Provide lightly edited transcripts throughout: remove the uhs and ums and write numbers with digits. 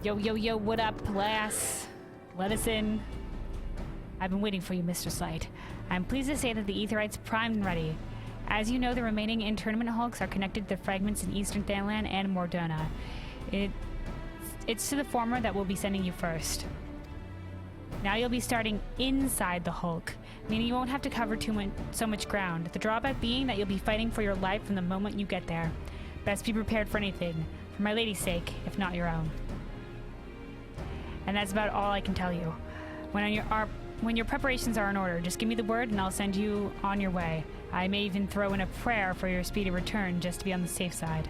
Yo, yo, yo, what up, lass? Let us in. I've been waiting for you, Mr. Slight. I'm pleased to say that the Aetheryte's primed and ready. As you know, the remaining internment hulks are connected to fragments in Eastern Thanlan and Mordona. It's to the former that we'll be sending you first. Now you'll be starting inside the hulk, meaning you won't have to cover so much ground. The drawback being that you'll be fighting for your life from the moment you get there. Best be prepared for anything, for my lady's sake, if not your own. And that's about all I can tell you. When your preparations are in order, just give me the word and I'll send you on your way. I may even throw in a prayer for your speedy return just to be on the safe side.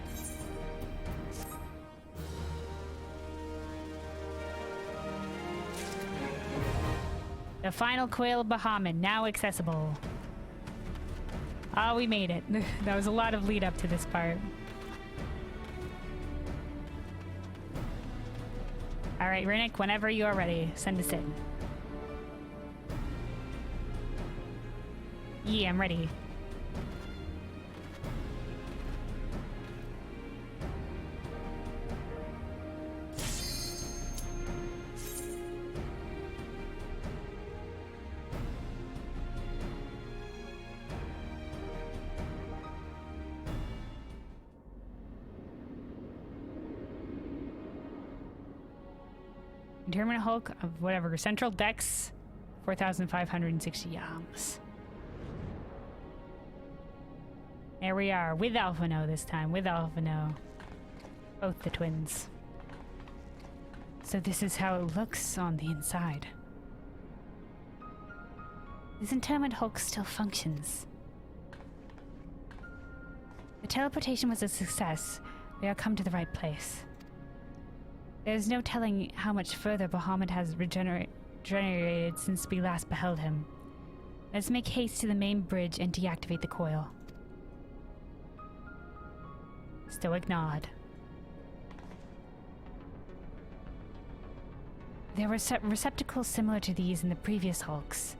The Final Coil of Bahamut, now accessible. Ah, we made it. That was a lot of lead up to this part. Alright, Rinnick, whenever you are ready, send us in. Yeah, I'm ready. Interment Hulk of whatever. Central Dex, 4,560 yams. There we are, with Alphinaud this time, with Alphinaud. Both the twins. So this is how it looks on the inside. This interment Hulk still functions. The teleportation was a success. We have come to the right place. There's no telling how much further Bahamut has regenerated since we last beheld him. Let's make haste to the main bridge and deactivate the coil. Stoic nod. There were receptacles similar to these in the previous hulks.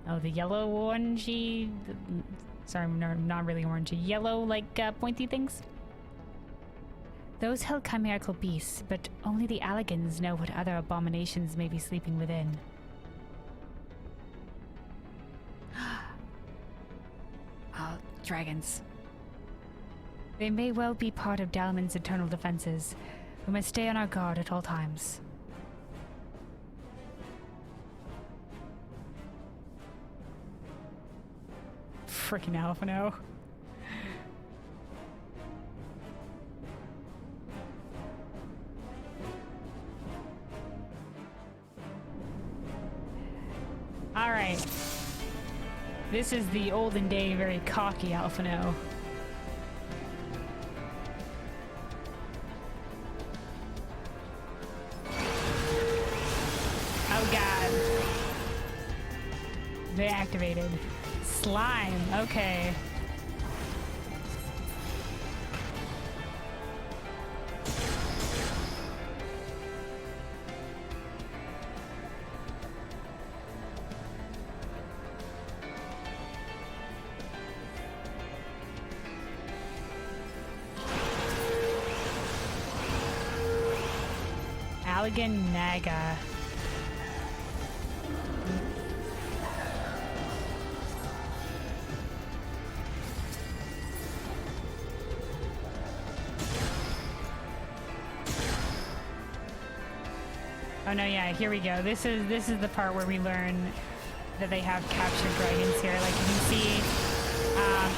Oh, the yellow orangey... Sorry, not really orangey. Yellow, like, pointy things? Those held chimerical beasts, but only the Alligans know what other abominations may be sleeping within. Oh, dragons. They may well be part of Dalman's internal defenses. We must stay on our guard at all times. Freaking Alphinaud. Alright. This is the olden day, very cocky Alphinaud. Oh god. They activated. Slime, okay. Allagan Naga. Oh no, yeah, here we go. This is the part where we learn that they have captured dragons here. Like you can see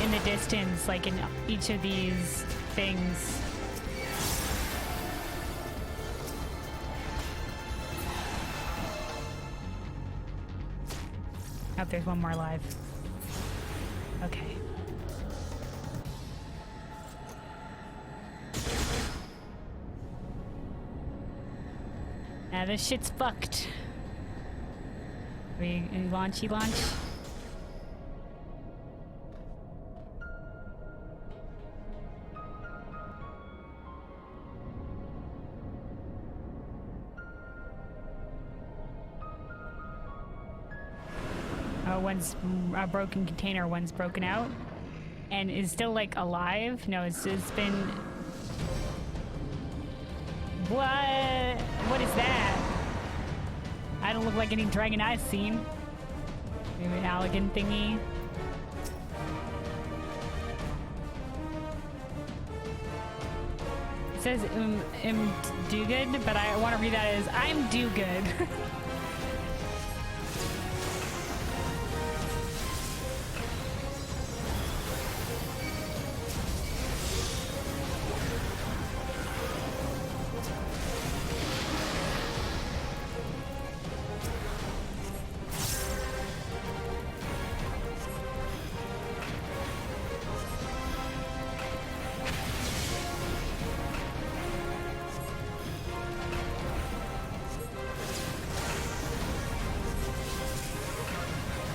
in the distance, like in each of these things. Oh, there's one more alive. Okay. Now this shit's fucked. We launchy launch. One's a broken container, one's broken out and is still like alive. No, it's been what? What is that? I don't look like any dragon I've seen. Maybe an elegant thingy. It says do good, but I want to read that as I'm do good.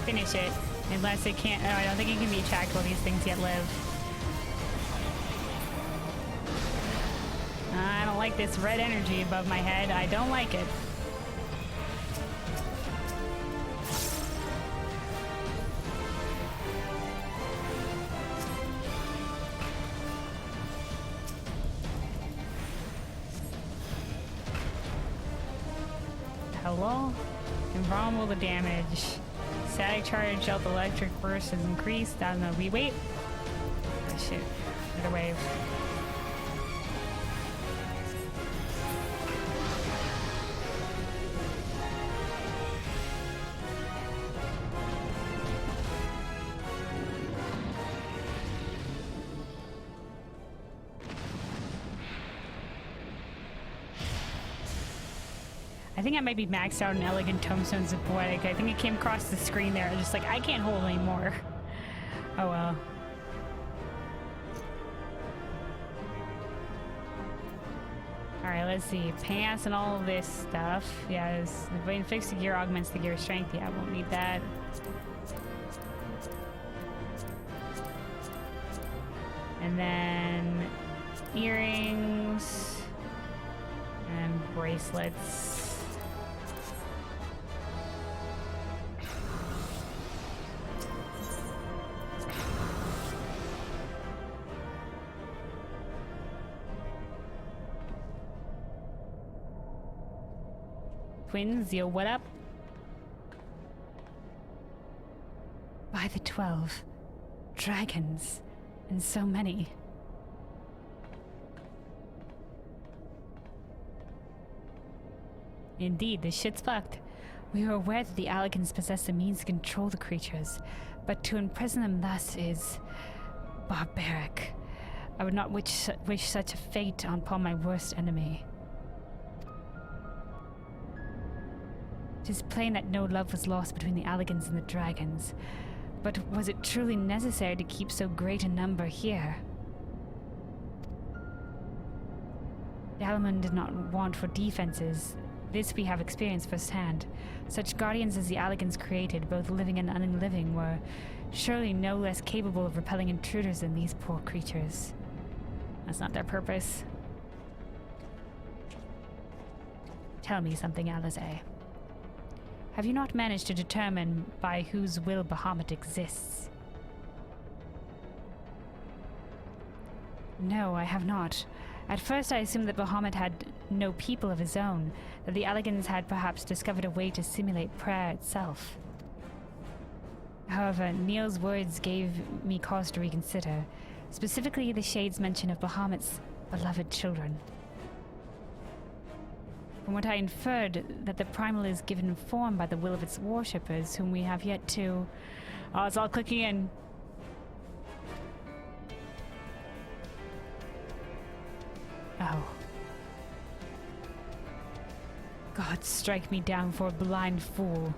Finish it. Unless it can't. Oh, I don't think it can be attacked while these things yet live. I don't like this red energy above my head. I don't like it. Hello? Invulnerable to damage. Static charge, dealt electric burst is increased. I don't know. We wait. Oh shit. Another wave. I think I might be maxed out in Elegant Tomestones of Poetic. I think it came across the screen there. Just like, I can't hold anymore. Oh well. Alright, let's see. Pants and all of this stuff. Yeah, when fix the gear augments the gear strength. Yeah, I won't need that. And then earrings and bracelets. Twins, yo, what up? By the 12 dragons, and so many. Indeed, this shit's fucked. We were aware that the Alligans possess the means to control the creatures, but to imprison them thus is barbaric. I would not wish such a fate upon my worst enemy. It is plain that no love was lost between the Alligans and the dragons, but was it truly necessary to keep so great a number here? The Alamun did not want for defenses. This we have experienced firsthand. Such guardians as the Alligans created, both living and unliving, were surely no less capable of repelling intruders than these poor creatures. That's not their purpose. Tell me something, Alisaie. Have you not managed to determine by whose will Bahamut exists? No, I have not. At first I assumed that Bahamut had no people of his own, that the Alligans had perhaps discovered a way to simulate prayer itself. However, Neil's words gave me cause to reconsider, specifically the Shade's mention of Bahamut's beloved children. From what I inferred, that the primal is given form by the will of its worshippers, whom we have yet to... Oh, it's all clicking in. Oh. God, strike me down for a blind fool.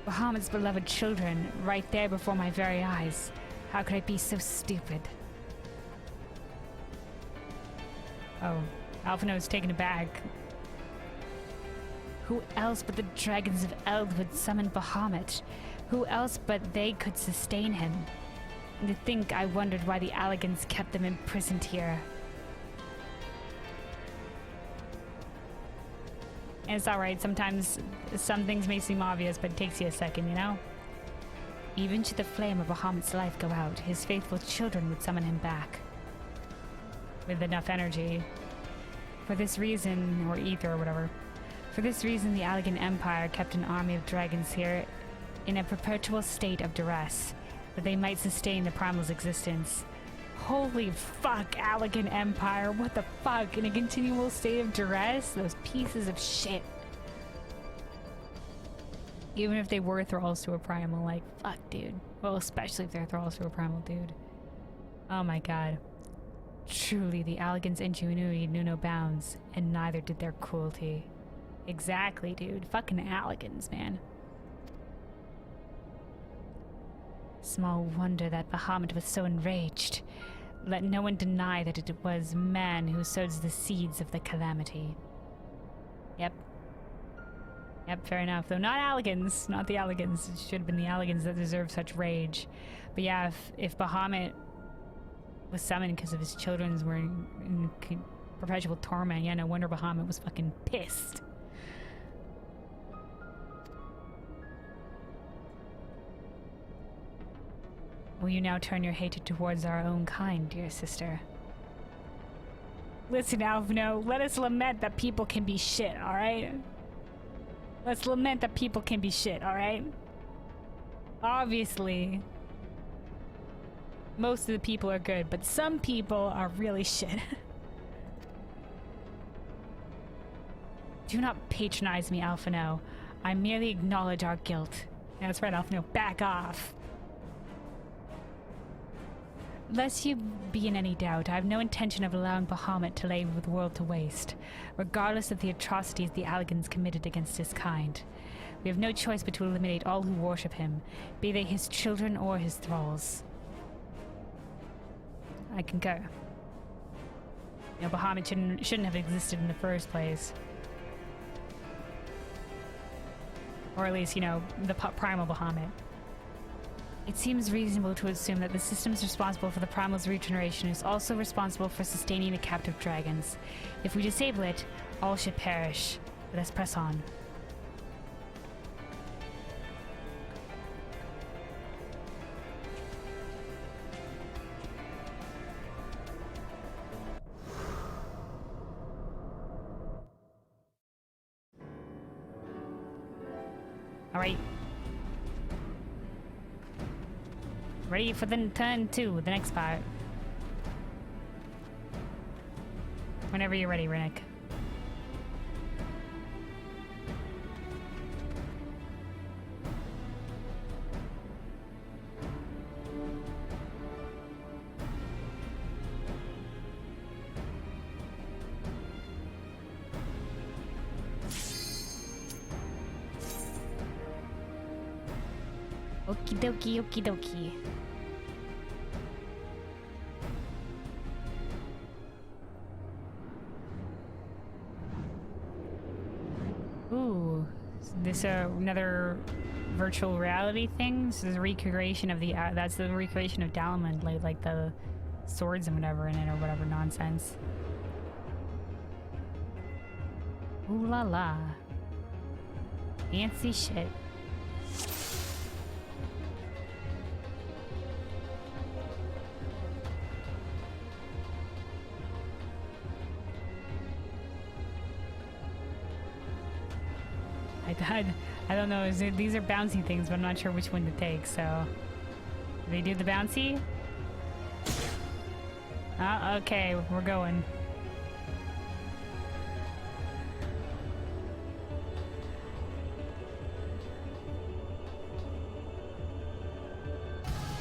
Bahamut's beloved children, right there before my very eyes. How could I be so stupid? Oh, Alphinaud's taken aback. Who else but the dragons of Eld would summon Bahamut? Who else but they could sustain him? And to think I wondered why the Alligans kept them imprisoned here. And it's alright, sometimes some things may seem obvious, but it takes you a second, you know? Even should the flame of Bahamut's life go out, his faithful children would summon him back. with enough energy. For this reason, or ether or whatever. For this reason, the Allegan Empire kept an army of dragons here in a perpetual state of duress, that they might sustain the Primal's existence. Holy fuck, Allegan Empire, what the fuck? In a continual state of duress? Those pieces of shit. Even if they were thralls to a primal, like, fuck, dude. Well, especially if they're thralls to a primal, dude. Oh my god. Truly, the Allegan's ingenuity knew no bounds, and neither did their cruelty. Exactly, dude. Fucking Allegans, man. Small wonder that Bahamut was so enraged. Let no one deny that it was man who sows the seeds of the calamity. Yep. Yep, fair enough. Though not Allegans. Not the Allegans. It should have been the Allegans that deserve such rage. But yeah, if Bahamut was summoned because of his children were in perpetual torment, yeah, no wonder Bahamut was fucking pissed. Will you now turn your hatred towards our own kind, dear sister? Listen, Alphinaud, let us lament that people can be shit, alright? Let's lament that people can be shit, alright? Obviously, most of the people are good, but some people are really shit. Do not patronize me, Alphinaud. I merely acknowledge our guilt. Yeah, that's right, Alphinaud. Back off. Lest you be in any doubt, I have no intention of allowing Bahamut to lay the world to waste, regardless of the atrocities the Allegans committed against his kind. We have no choice but to eliminate all who worship him, be they his children or his thralls. I concur. You know, Bahamut shouldn't have existed in the first place. Or at least, you know, the primal Bahamut. It seems reasonable to assume that the systems responsible for the primal's regeneration is also responsible for sustaining the captive dragons. If we disable it, all should perish. Let us press on. Alright. Ready for the turn 2, the next part. Whenever you're ready, Rennick. Okie dokie, okie dokie. Ooh, is this another virtual reality thing? This is a recreation of the, that's the recreation of Dalamud, like the swords and whatever in it or whatever nonsense. Ooh la la. Fancy shit. I don't know, these are bouncy things, but I'm not sure which one to take, so... Do they do the bouncy? Oh, okay, we're going.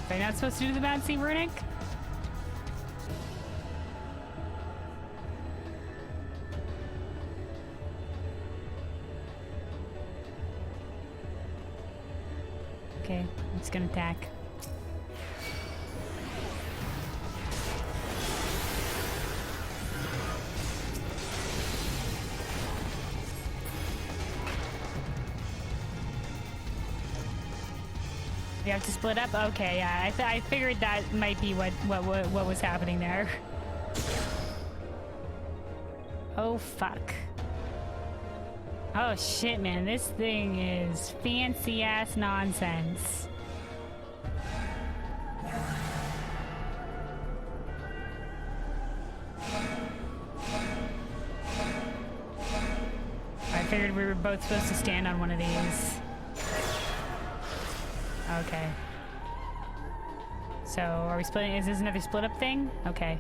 Are you not supposed to do the bouncy, Runic? Okay, I'm just gonna attack. We have to split up? Okay, yeah, I figured that might be what was happening there. Oh, fuck. Oh shit, man, this thing is fancy ass nonsense. figured we were both supposed to stand on one of these. Okay. So, are we splitting? Is this another split up thing? Okay.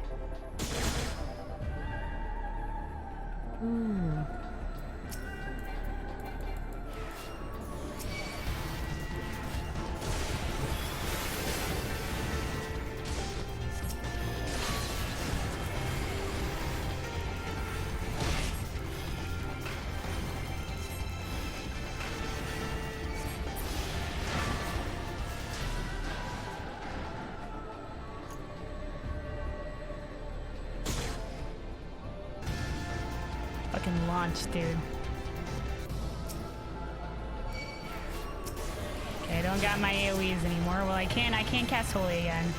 Ooh. Fucking launch, dude. Okay, I don't got my AoEs anymore. Well, I can't cast Holy again.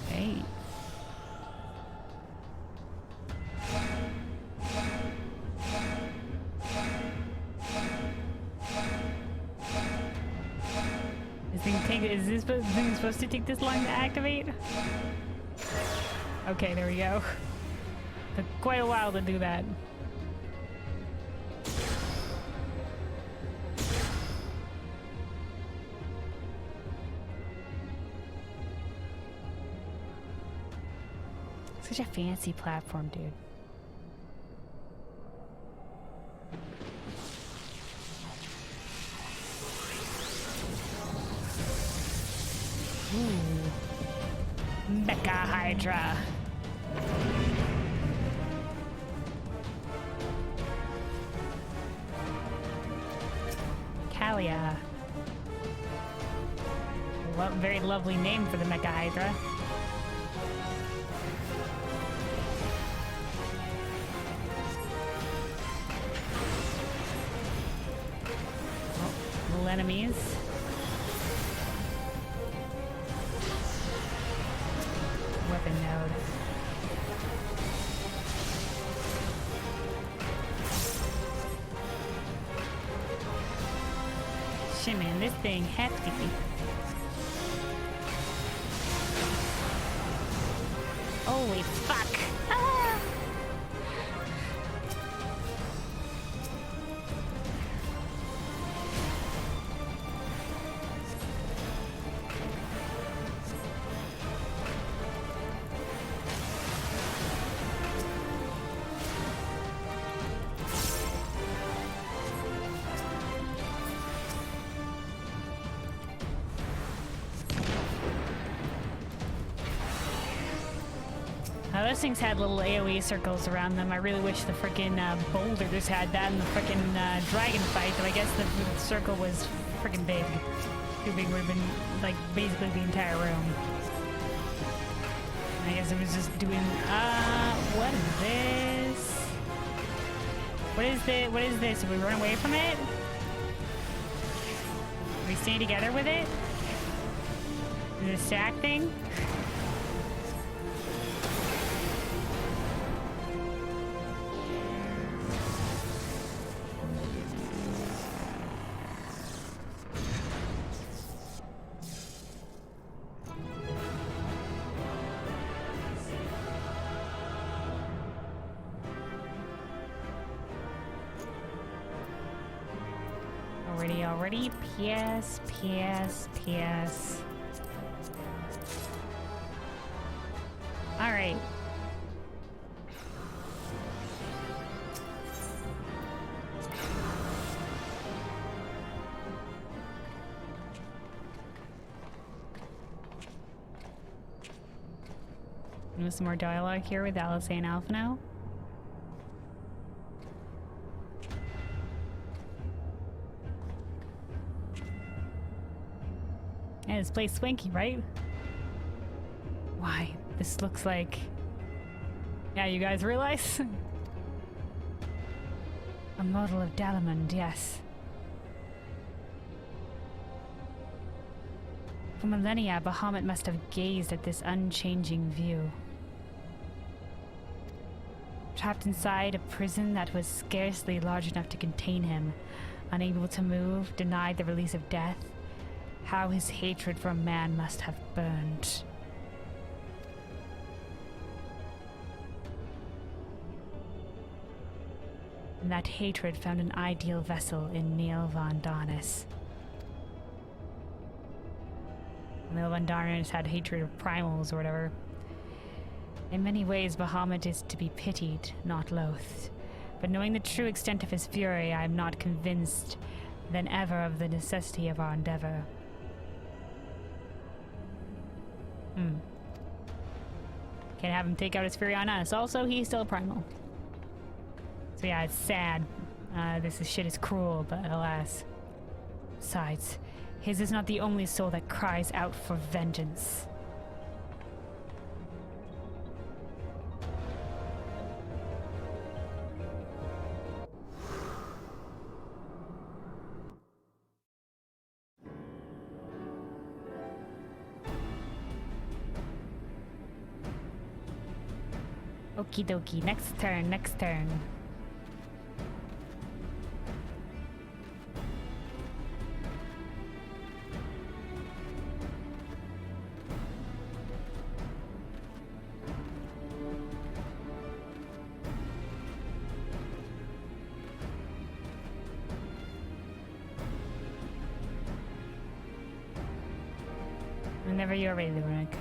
Hey. Is this thing supposed to take this long to activate? Okay, there we go. Took quite a while to do that. Such a fancy platform, dude. Ooh. Mecha Hydra. Kalia. Very lovely name for the Mecha Hydra. Oh, little enemies. Weapon node. Shit, man, this thing hefty. Holy fuck! Ah! Those things had little AoE circles around them. I really wish the frickin' boulders had that in the frickin' dragon fight, but I guess the circle was frickin' big. Too big would have been, like, basically the entire room. I guess it was just doing, what is this? What is this? Did we run away from it? Did we stay together with it? Is it a stack thing? Already, PS. Alright. There's some more dialogue here with Alisaie and Alphinaud. Yeah, this place swanky, right? Why? This looks like... Yeah, you guys realize? A model of Dalamond, yes. For millennia, Bahamut must have gazed at this unchanging view. Trapped inside a prison that was scarcely large enough to contain him, unable to move, denied the release of death. How his hatred for man must have burned. And that hatred found an ideal vessel in Neil Von Darnus. Neil Von Darnus had hatred of primals or whatever. In many ways, Bahamut is to be pitied, not loathed. But knowing the true extent of his fury, I am not convinced than ever of the necessity of our endeavor. Can't have him take out his fury on us. Also, he's still a primal. So yeah, it's sad. This shit is cruel, but alas. Besides, his is not the only soul that cries out for vengeance. Okie dokie, next turn, next turn. Whenever you're ready, Rick.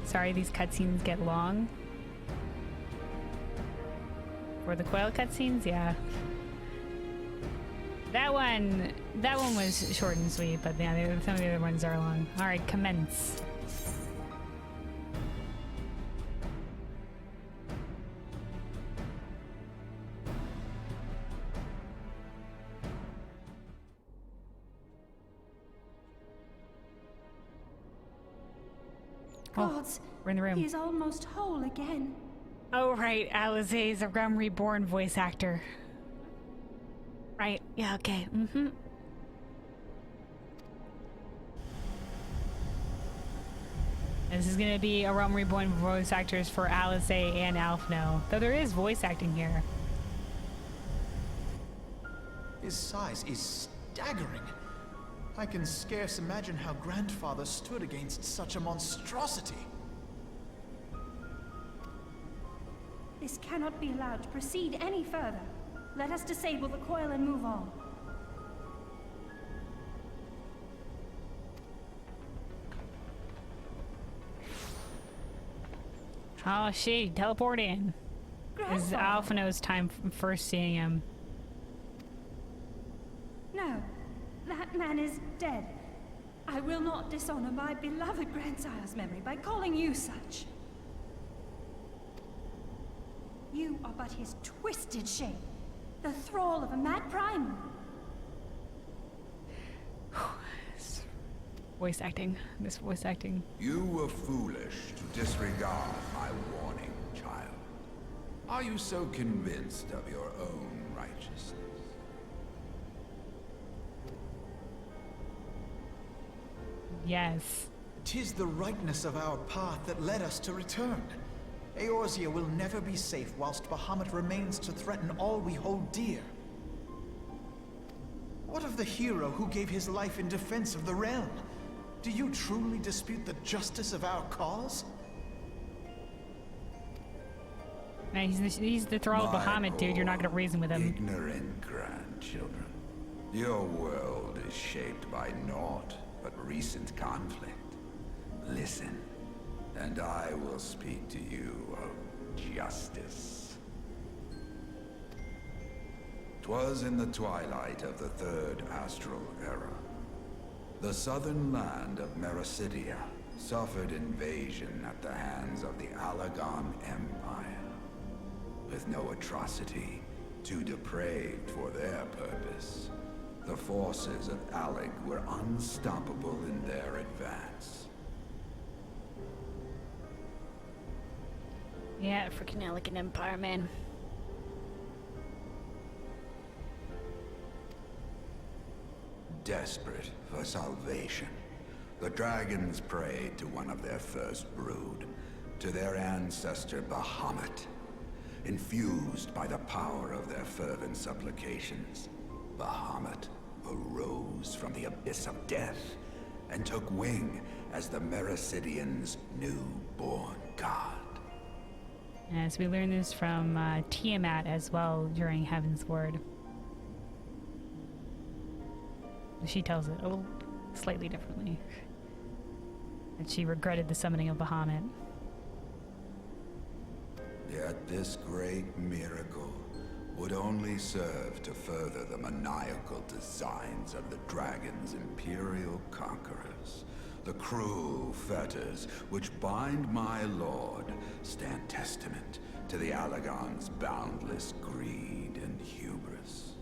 Sorry, these cutscenes get long. For the Coil cutscenes, yeah. That one was short and sweet, but yeah, some of the other ones are long. All right, commence. Gods, we're in the room. He is almost whole again. Oh, right. Alisaie is a Realm Reborn voice actor. Right. Yeah, okay. Mm-hmm. This is gonna be a Realm Reborn voice actors for Alisaie and Alphinaud. Though there is voice acting here. His size is staggering. I can scarce imagine how Grandfather stood against such a monstrosity. This cannot be allowed to proceed any further. Let us disable the coil and move on. Oh shit, teleport in. This is Alphinaud's time first seeing him. No, that man is dead. I will not dishonor my beloved grandsire's memory by calling you such. You are but his twisted shape, the thrall of a mad primal. Voice acting. This voice acting. You were foolish to disregard my warning, child. Are you so convinced of your own righteousness? Yes. 'Tis the rightness of our path that led us to return. Eorzea will never be safe whilst Bahamut remains to threaten all we hold dear. What of the hero who gave his life in defense of the realm? Do you truly dispute the justice of our cause? Man, he's the thrall of Bahamut, dude. You're not gonna reason with him. Ignorant grandchildren. Your world is shaped by naught but recent conflict. Listen, and I will speak to you of justice. 'Twas in the twilight of the third astral era. The southern land of Mericidia suffered invasion at the hands of the Allagan Empire. With no atrocity too depraved for their purpose, the forces of Alec were unstoppable in their advance. Yeah, freaking Allagan Empire, man. Desperate for salvation, the dragons prayed to one of their first brood to their ancestor Bahamut. Infused by the power of their fervent supplications, Bahamut arose from the abyss of death and took wing as the Mericidians' newborn god. As we learn this from Tiamat as well during Heaven's Word. She tells it a little slightly differently. That she regretted the summoning of Bahamut. Yet this great miracle would only serve to further the maniacal designs of the dragon's imperial conquerors. The cruel fetters which bind my lord stand testament to the Allagan's boundless greed and hubris.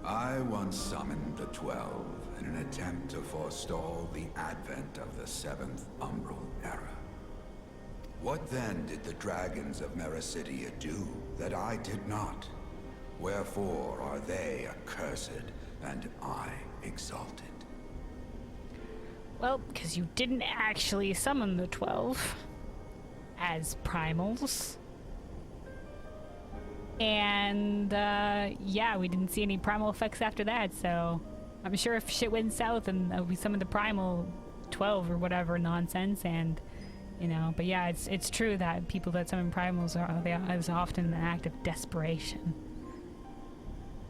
I once summoned the 12 in an attempt to forestall the advent of the 7th Umbral Era. What then did the dragons of Mericidia do that I did not? Wherefore are they accursed and I exalted? Well, because you didn't actually summon the 12 as primals. And, yeah, we didn't see any primal effects after that, so I'm sure if shit went south and we summoned the primal 12 or whatever nonsense, and, you know, but yeah, it's true that people that summon primals is often an act of desperation.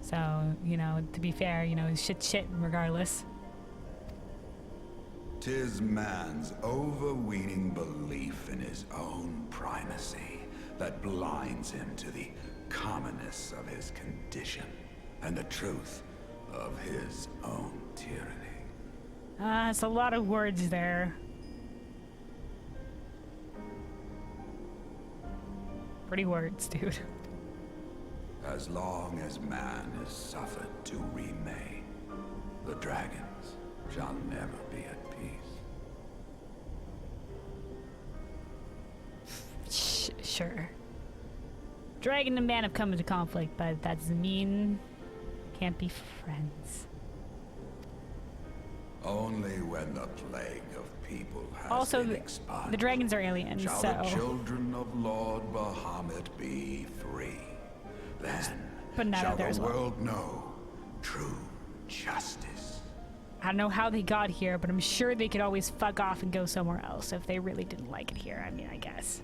So, you know, to be fair, you know, shit regardless. 'Tis man's overweening belief in his own primacy that blinds him to the commonness of his condition and the truth of his own tyranny. It's a lot of words there. Pretty words, dude. As long as man is suffered to remain, the dragons shall never be at peace. Sure. Dragon and man have come into conflict, but that doesn't mean can't be friends. Only when the plague of people has Also, been expunged, the dragons are aliens, shall so... the children of Lord Bahamut be free. Then Put that shall out there the as well. world know true justice. I don't know how they got here, but I'm sure they could always fuck off and go somewhere else if they really didn't like it here. I mean, I guess.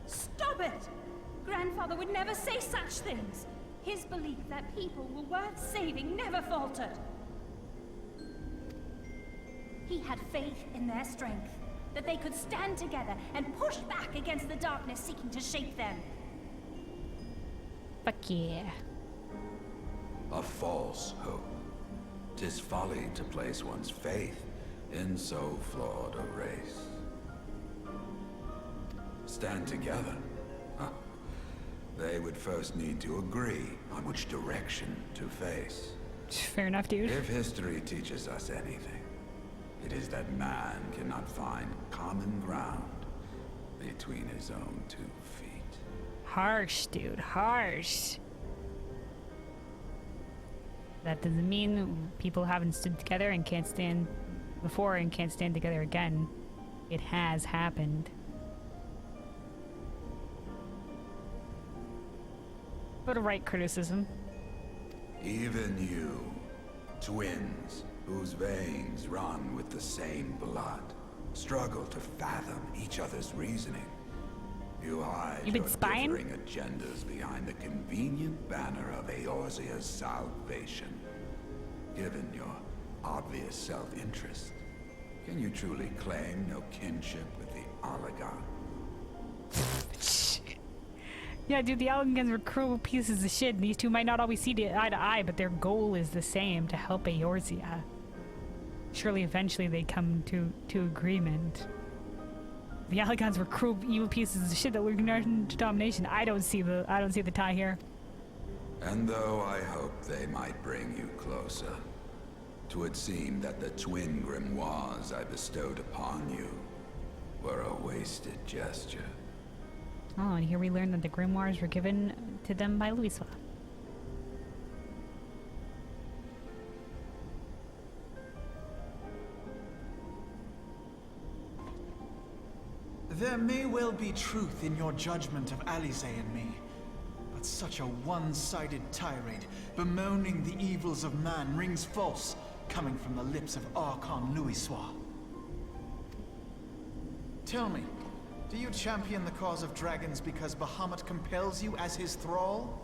Stop it! Grandfather would never say such things. His belief that people were worth saving never faltered. He had faith in their strength, that they could stand together and push back against the darkness seeking to shape them. Fuck yeah. A false hope. 'Tis folly to place one's faith in so flawed a race. Stand together? Huh. They would first need to agree on which direction to face. Fair enough, dude. If history teaches us anything, it is that man cannot find common ground between his own 2 feet. Harsh, dude. Harsh. That doesn't mean people haven't stood together and can't stand before and can't stand together again. It has happened. But a right criticism. Even you, twins whose veins run with the same blood, struggle to fathom each other's reasoning. You hide You been your spying? differing agendas behind the convenient banner of Eorzea's salvation. Given your obvious self-interest, can you truly claim no kinship with the Allagan? Yeah, dude, the Allagans were cruel pieces of shit, and these two might not always see eye to eye, but their goal is the same, to help Eorzea. Surely eventually they come to agreement. The Allagans were cruel, evil pieces of shit that were into domination. I don't see the tie here. And though I hope they might bring you closer, 'twould seem that the twin grimoires I bestowed upon you were a wasted gesture. Oh, and here we learn that the grimoires were given to them by Louisoix. There may well be truth in your judgment of Alisaie and me, but such a one-sided tirade bemoaning the evils of man rings false, coming from the lips of Archon Louisoix. Tell me, do you champion the cause of dragons because Bahamut compels you as his thrall?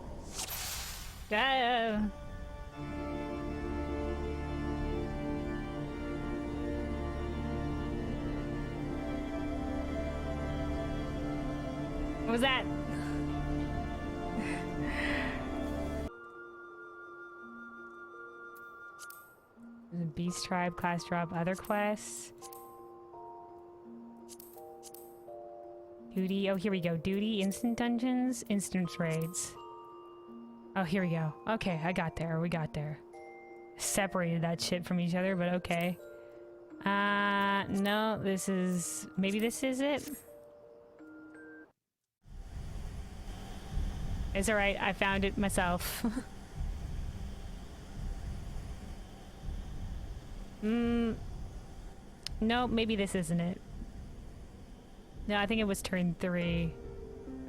What was that? The Beast Tribe class drop, other quests. Duty, oh here we go. Duty, instant dungeons, instance raids. Oh, here we go. Okay, I got there, we got there. Separated that shit from each other, but okay. No, this is... maybe this is it? It's alright, I found it myself. No, maybe this isn't it. No, I think it was turn 3.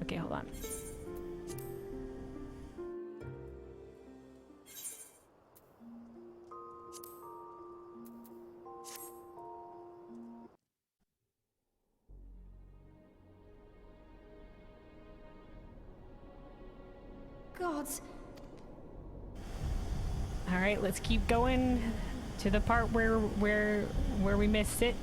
Okay, hold on. Gods. All right, let's keep going to the part where we missed it.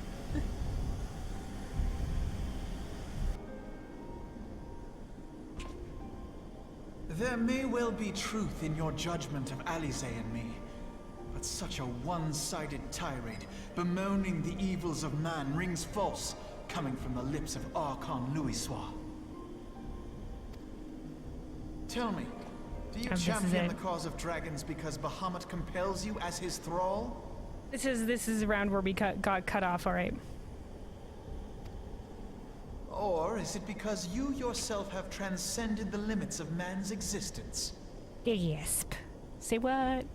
There may well be truth in your judgment of Alisaie and me, but such a one-sided tirade bemoaning the evils of man rings false, coming from the lips of Archon Louisoix. Tell me, do you champion the cause of dragons because Bahamut compels you as his thrall? This is around where we got cut off, all right. Or is it because you yourself have transcended the limits of man's existence? Gasp. Say what?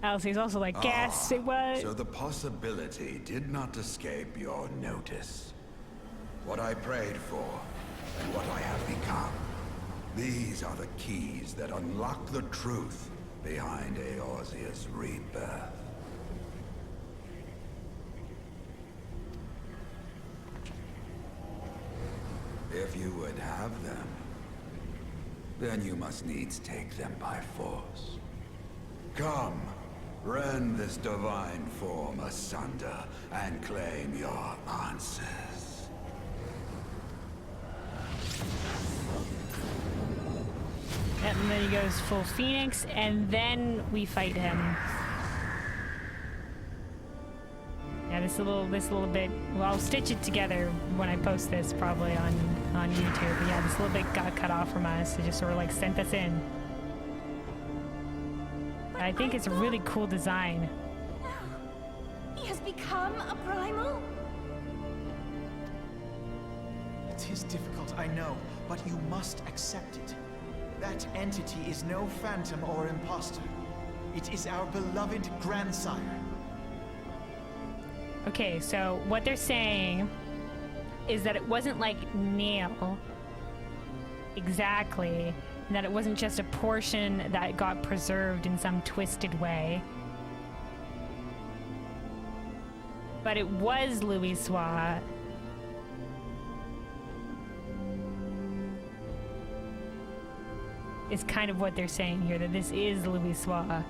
Alisaie's also like, gasp, say what? So the possibility did not escape your notice. What I prayed for, and what I have become. These are the keys that unlock the truth behind Eorzea's rebirth. If you would have them, then you must needs take them by force. Come, rend this divine form asunder and claim your answers. Yep, and then he goes full Phoenix, and then we fight him. Yeah, this little bit. Well, I'll stitch it together when I post this, probably on YouTube. But yeah, this little bit got cut off from us. It just sort of like sent us in. But I think it's a really cool design. He has become a primal? It is difficult, I know, but you must accept it. That entity is no phantom or imposter. It is our beloved grandsire. Okay, so what they're saying is that it wasn't like Neil exactly, and that it wasn't just a portion that got preserved in some twisted way, but it was Louisoix. Is kind of what they're saying here, that this is Louisoix.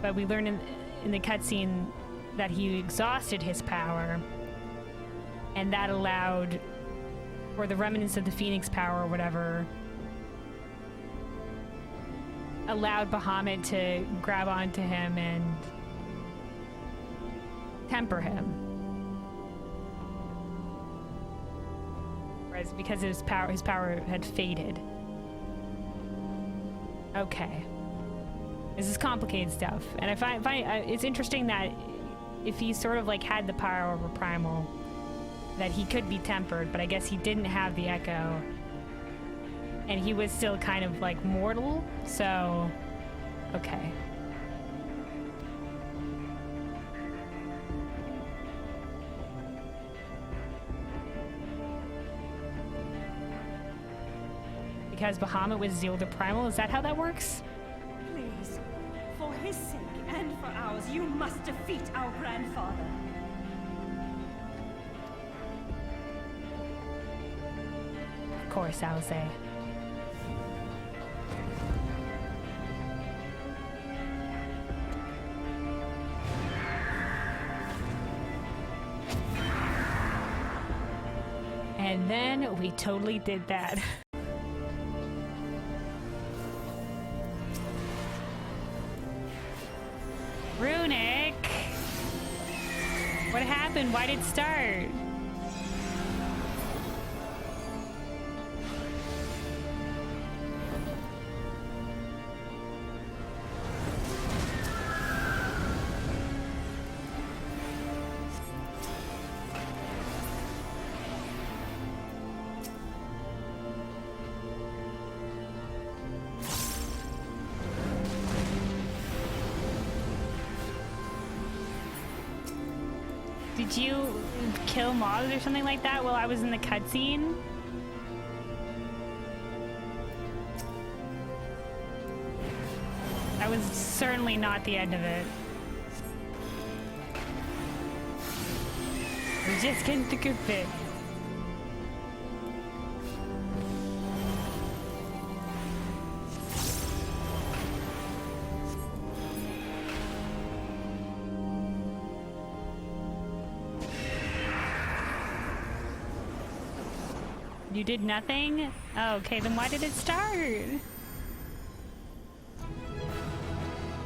But we learn in the cutscene that he exhausted his power, and that allowed, or the remnants of the Phoenix power or whatever, allowed Bahamut to grab onto him and temper him. Whereas because his power had faded. Okay. This is complicated stuff, and I find it's interesting that if he sort of like had the power over Primal, that he could be tempered, but I guess he didn't have the echo. And he was still kind of like mortal, so okay. Because Bahamut was the older primal, is that how that works? Please, for his sake and for ours, you must defeat our grandfather. Of course, Alisaie. And then we totally did that. Runic! What happened? Why did it start? Did you kill mobs or something like that while I was in the cutscene? That was certainly not the end of it. I just couldn't think of it. You did nothing? Oh, okay, then why did it start?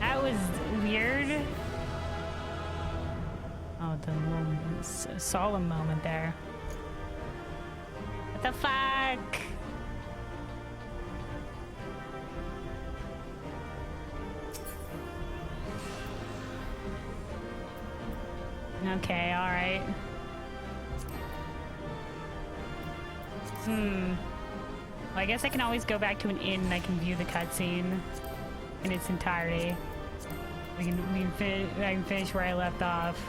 That was weird. Oh, the little solemn moment there. What the fuck? Okay, alright. Well, I guess I can always go back to an inn and I can view the cutscene in its entirety. I can finish where I left off.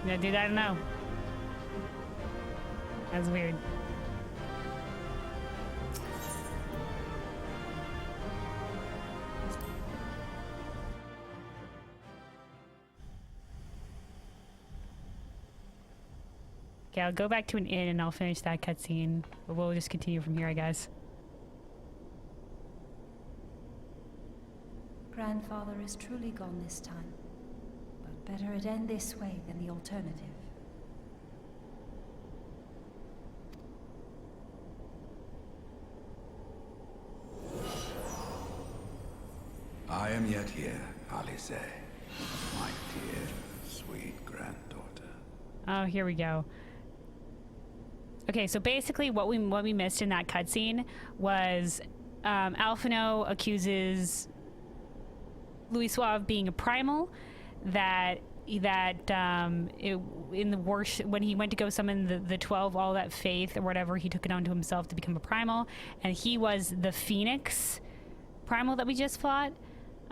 Did I do that? No. That was weird. Okay, I'll go back to an inn and I'll finish that cutscene, but we'll just continue from here, I guess. Grandfather is truly gone this time, but better it end this way than the alternative. I am yet here, Alisaie, my dear, sweet granddaughter. Oh, here we go. Okay, so basically what we missed in that cutscene was Alphinaud accuses Louisoix of being a primal, that in the worship, when he went to go summon the 12, all that faith or whatever, he took it onto himself to become a primal, and he was the Phoenix primal that we just fought.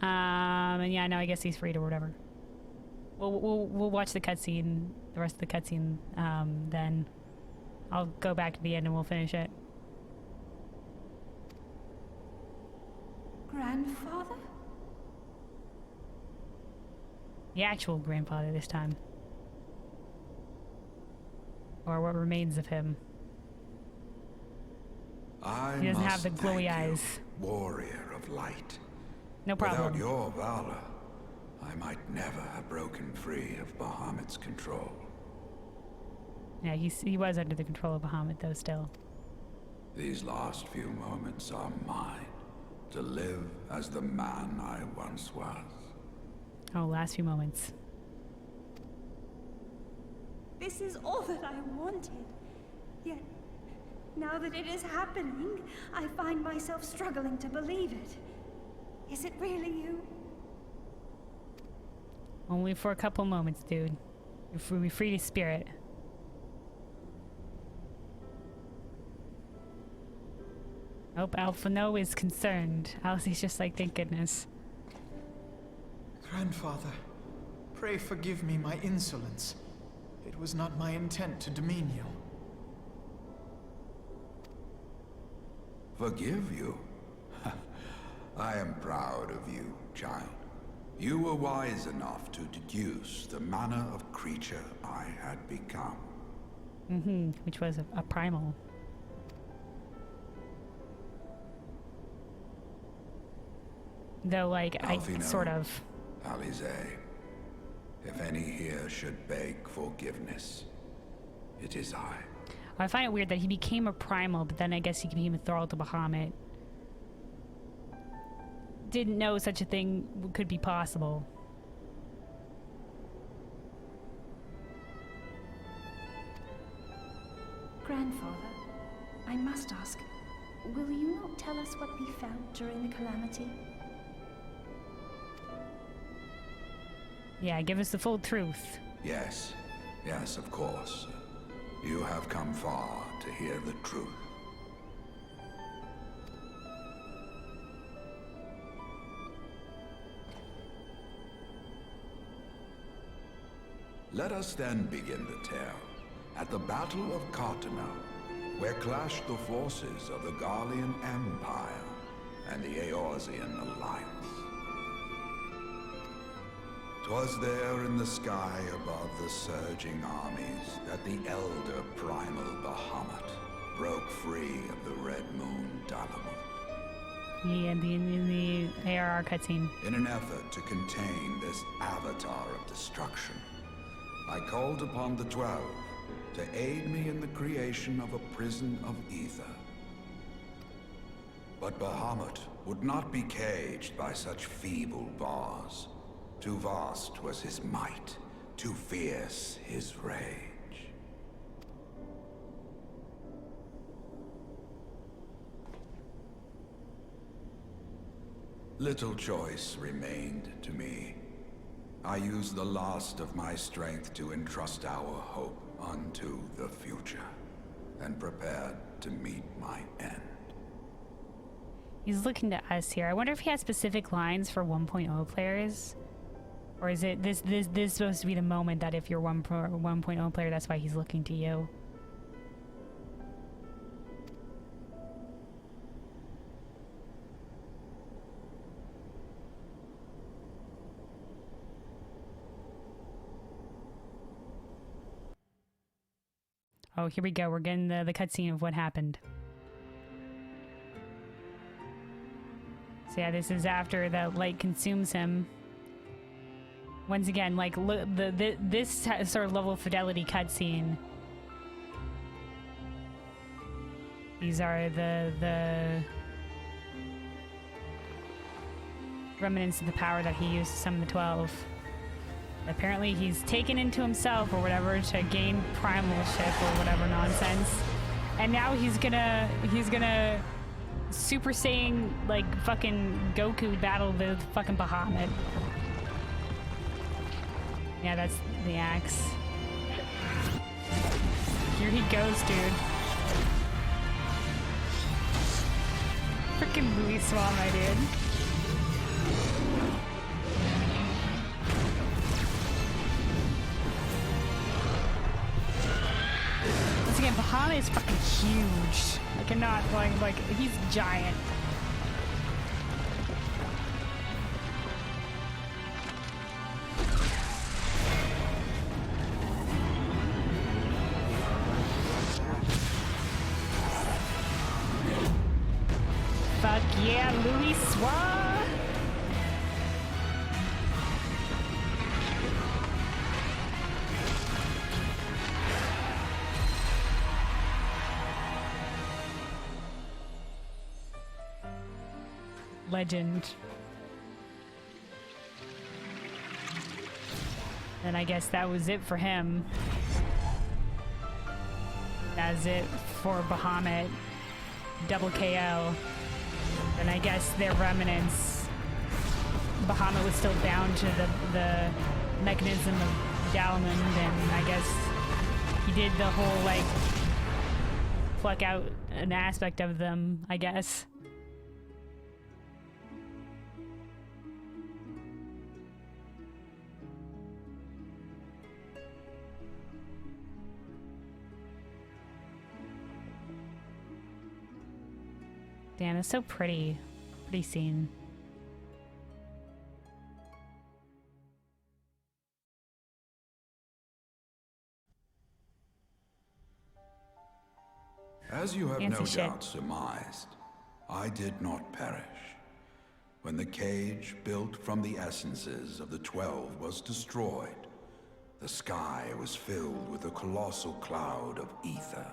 And yeah, no, I guess he's freed or whatever. We'll watch the cutscene, the rest of the cutscene, then. I'll go back to the end and we'll finish it. Grandfather? The actual grandfather this time. Or what remains of him. He doesn't have the glowy eyes. Warrior of light. No problem. Without your valor, I might never have broken free of Bahamut's control. Yeah, he was under the control of Bahamut, though, still. These last few moments are mine, to live as the man I once was. Oh, last few moments. This is all that I wanted. Yet, Now that it is happening, I find myself struggling to believe it. Is it really you? Only for a couple moments, dude. We free to spirit. Oh, Alphinaud is concerned. Alisie's just like, thank goodness. Grandfather, pray forgive me my insolence. It was not my intent to demean you. Forgive you? I am proud of you, child. You were wise enough to deduce the manner of creature I had become. Which was a primal. Though, like, Alphinaud, sort of. Alisaie, if any here should beg forgiveness, it is I. I find it weird that he became a primal, but then I guess he became a thrall to Bahamut. Didn't know such a thing could be possible. Grandfather, I must ask, will you not tell us what we found during the calamity? Yeah, give us the full truth. Yes, yes, of course. You have come far to hear the truth. Let us then begin the tale at the Battle of Carteneau, where clashed the forces of the Garlean Empire and the Eorzean Alliance. 'Twas there in the sky above the surging armies that the elder primal Bahamut broke free of the Red Moon Dalamut. Yeah, in the ARR cutscene. In an effort to contain this avatar of destruction, I called upon the 12 to aid me in the creation of a prison of ether. But Bahamut would not be caged by such feeble bars. Too vast was his might, too fierce his rage. Little choice remained to me. I used the last of my strength to entrust our hope unto the future, and prepared to meet my end. He's looking to us here. I wonder if he has specific lines for 1.0 players? Or is it this supposed to be the moment that if you're 1.0 player, that's why he's looking to you? Oh, here we go. We're getting the cutscene of what happened. So yeah, this is after the light consumes him. Once again, like this sort of level of fidelity cutscene. These are the remnants of the power that he used to summon the 12. Apparently he's taken into himself or whatever to gain primalship or whatever nonsense. And now he's gonna Super Saiyan like fucking Goku battle the fucking Bahamut. Yeah, that's the axe. Here he goes, dude. Freaking Louisoix, my dude. Once again, Bahamut is fucking huge. I cannot, like, he's giant. Fuck yeah, Louisoix! Legend. And I guess that was it for him. as it for Bahamut, double KO, then I guess their remnants, Bahamut was still bound to the mechanism of Dalamund, and I guess he did the whole, like, pluck out an aspect of them, I guess. Damn, it's so pretty. Pretty scene. As you have Fancy no shit. doubt surmised, I did not perish. When the cage built from the essences of the 12 was destroyed, the sky was filled with a colossal cloud of ether.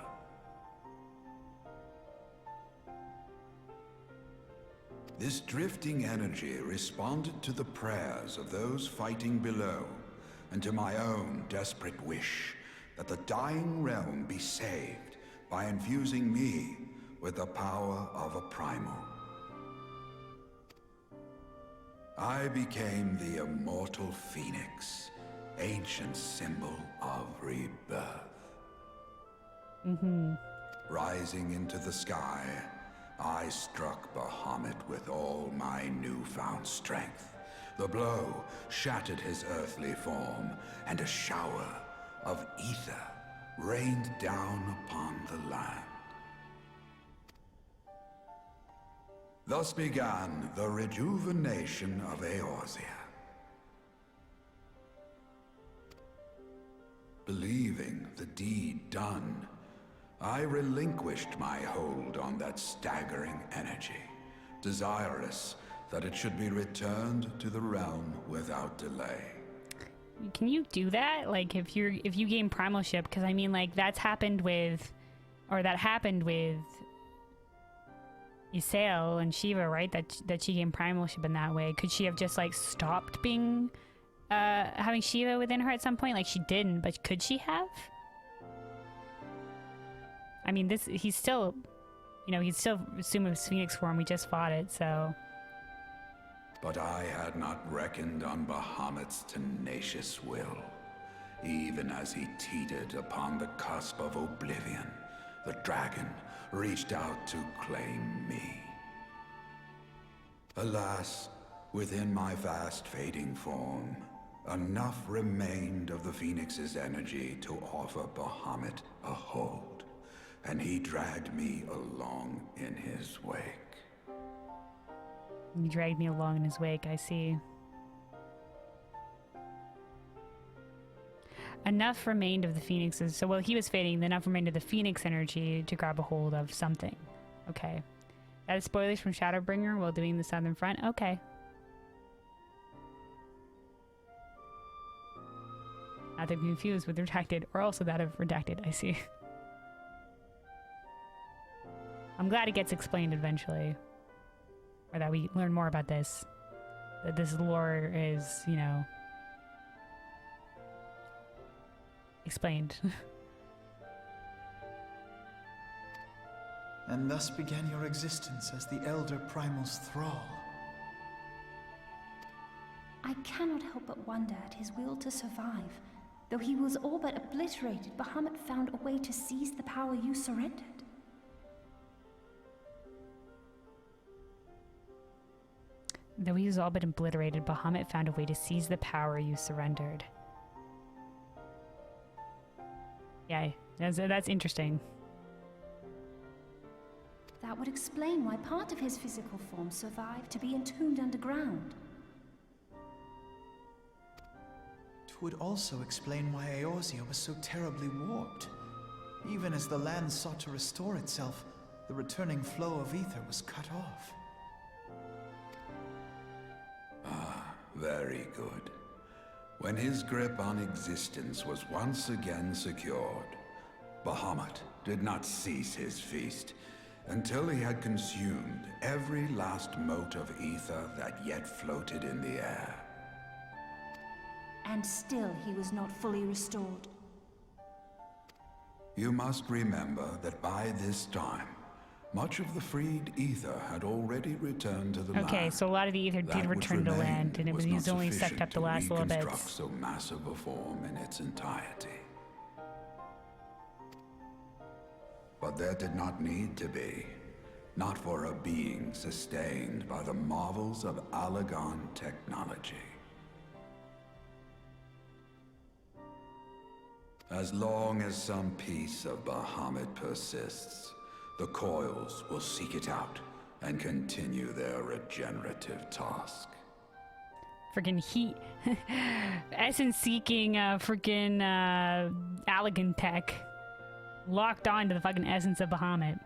This drifting energy responded to the prayers of those fighting below, and to my own desperate wish that the dying realm be saved by infusing me with the power of a primal. I became the immortal phoenix, ancient symbol of rebirth. Rising into the sky, I struck Bahamut with all my newfound strength. The blow shattered his earthly form, and a shower of ether rained down upon the land. Thus began the rejuvenation of Eorzea. Believing the deed done, I relinquished my hold on that staggering energy, desirous that it should be returned to the realm without delay. Can you do that? Like, if you gain primalship, because I mean, like, that happened with Isaelle and Shiva, right? That she gained primalship in that way. Could she have just, like, stopped being having Shiva within her at some point? Like, she didn't, but could she have? I mean, he's still assumed his Phoenix form. We just fought it, so. But I had not reckoned on Bahamut's tenacious will. Even as he teetered upon the cusp of oblivion, the dragon reached out to claim me. Alas, within my fast fading form, enough remained of the Phoenix's energy to offer Bahamut a hold, and he dragged me along in his wake. He dragged me along in his wake, I see. Enough remained of the Phoenix's. So while he was fading, enough remained of the Phoenix energy to grab a hold of something. Okay. That is spoilers from Shadowbringer while doing the Southern Front. Okay. Not to be confused with Redacted, or also that of Redacted, I see. I'm glad it gets explained eventually. Or that we learn more about this. That this lore is, you know, explained. And thus began your existence as the Elder Primal's thrall. I cannot help but wonder at his will to survive. Though he was all but obliterated, Bahamut found a way to seize the power you surrendered. Though he was all but obliterated, Bahamut found a way to seize the power you surrendered. Yeah, that's interesting. That would explain why part of his physical form survived to be entombed underground. It would also explain why Eorzea was so terribly warped. Even as the land sought to restore itself, the returning flow of ether was cut off. Very good. When his grip on existence was once again secured, Bahamut did not cease his feast until he had consumed every last mote of ether that yet floated in the air. And still he was not fully restored. You must remember that by this time, much of the freed ether had already returned to the land. Okay, so a lot of the ether did return to land, and it was used only sucked up the last little bits. Reconstruct so massive a form in its entirety. But there did not need to be. Not for a being sustained by the marvels of Allagan technology. As long as some piece of Bahamut persists, the Coils will seek it out and continue their regenerative task. Friggin' heat. Essence seeking friggin' Allagan tech. Locked on to the fucking essence of Bahamut.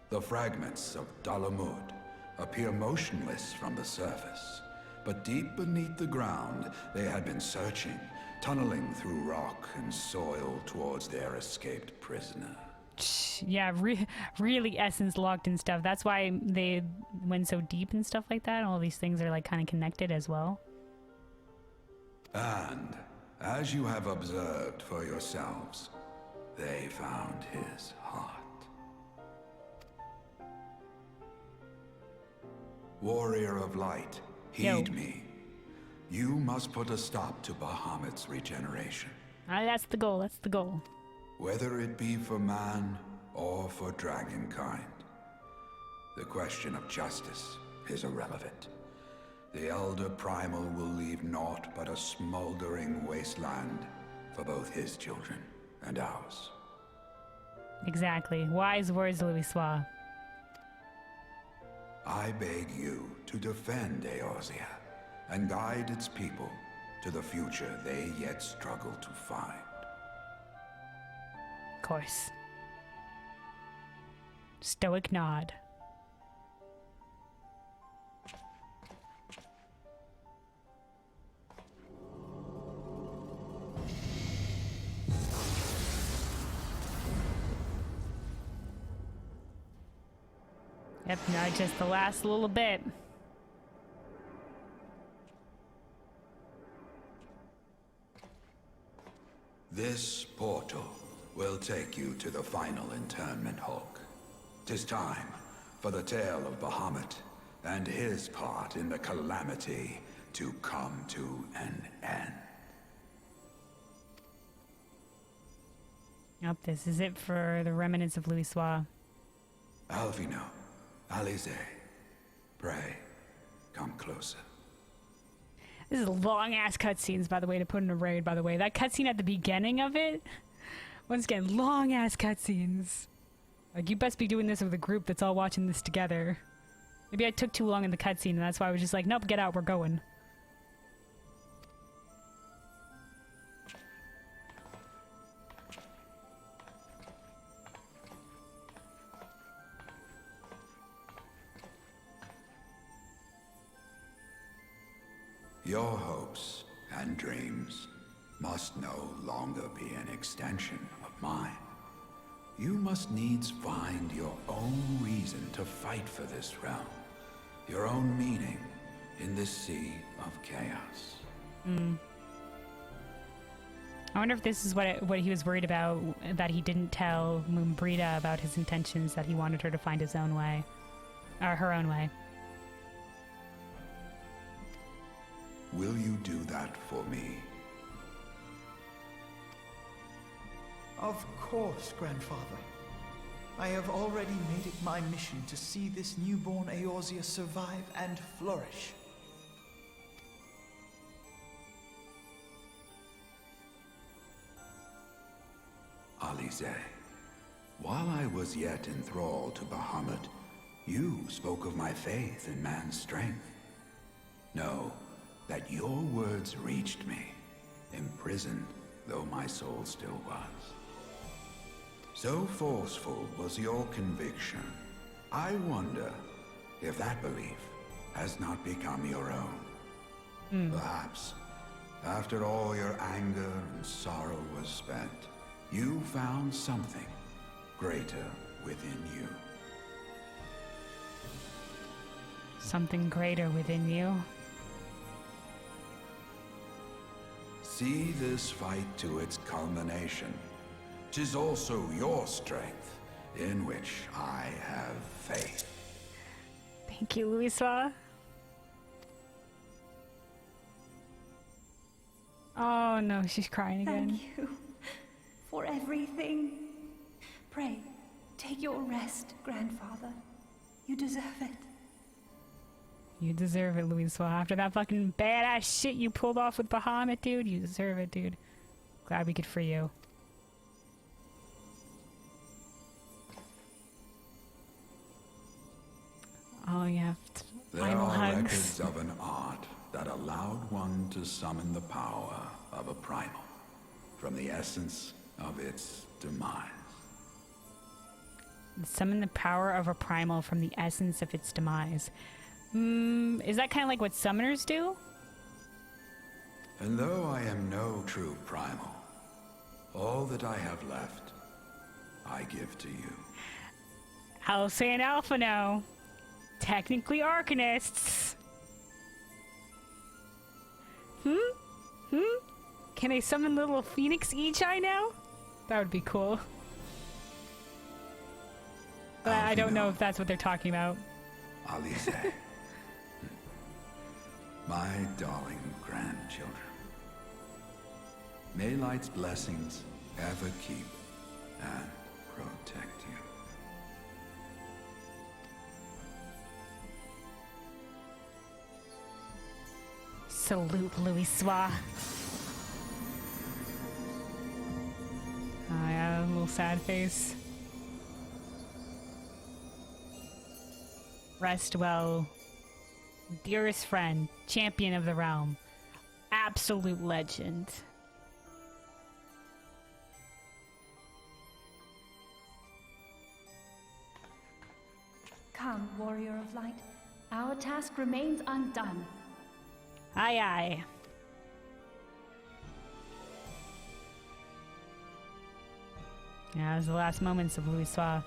The fragments of Dalamud appear motionless from the surface, but deep beneath the ground they had been searching, tunneling through rock and soil towards their escaped prisoner. Yeah, really essence locked and stuff. That's why they went so deep and stuff like that. All these things are like kind of connected as well. And as you have observed for yourselves, they found his heart. Warrior of Light, heed me. You must put a stop to Bahamut's regeneration. That's the goal, that's the goal. Whether it be for man or for dragonkind. The question of justice is irrelevant. The Elder Primal will leave naught but a smoldering wasteland for both his children and ours. Exactly. Wise words, Louisoix. I beg you to defend Eorzea and guide its people to the future they yet struggle to find. Of course. Stoic nod. Yep, now just the last little bit. This portal will take you to the final internment hulk. 'Tis time for the tale of Bahamut and his part in the calamity to come to an end. Yep, this is it for the remnants of Louisoix. Alphinaud, Alisaie, pray, come closer. This is long-ass cutscenes, by the way, to put in a raid, by the way. That cutscene at the beginning of it, once again, long-ass cutscenes. Like, you best be doing this with a group that's all watching this together. Maybe I took too long in the cutscene, and that's why I was just like, nope, get out, we're going. Your hopes and dreams must no longer be an extension of mine. You must needs find your own reason to fight for this realm, your own meaning in this sea of chaos. I wonder if this is what he was worried about, that he didn't tell Moonbrita about his intentions, that he wanted her to find his own way. Or her own way. Will you do that for me? Of course, Grandfather. I have already made it my mission to see this newborn Eorzea survive and flourish. Alisaie, while I was yet enthralled to Bahamut, you spoke of my faith in man's strength. Know that your words reached me, imprisoned though my soul still was. So forceful was your conviction, I wonder if that belief has not become your own. Perhaps, after all your anger and sorrow was spent, you found something greater within you. Something greater within you. See this fight to its culmination. 'Tis also your strength, in which I have faith. Thank you, Louisoix. Oh no, she's crying again. Thank you for everything. Pray, take your rest, grandfather. You deserve it. You deserve it, Louisoix. After that fucking badass shit you pulled off with Bahamut, dude, you deserve it, dude. Glad we could free you. Oh yeah, There final are hugs. records of an art that allowed one to summon the power of a primal from the essence of its demise. Summon the power of a primal from the essence of its demise. Is that kind of like what summoners do? And though I am no true primal, all that I have left, I give to you. Alisaie and Alphinaud. Technically Arcanists. Can they summon little phoenix each eye now? That would be cool. But I don't know if that's what they're talking about. Alisaie. My darling grandchildren. May Light's blessings ever keep and protect you. Salute, Louisoix. Oh yeah, a little sad face. Rest well. Dearest friend, champion of the realm. Absolute legend. Come, warrior of light. Our task remains undone. Aye aye. Yeah, it was the last moments of Louisoix.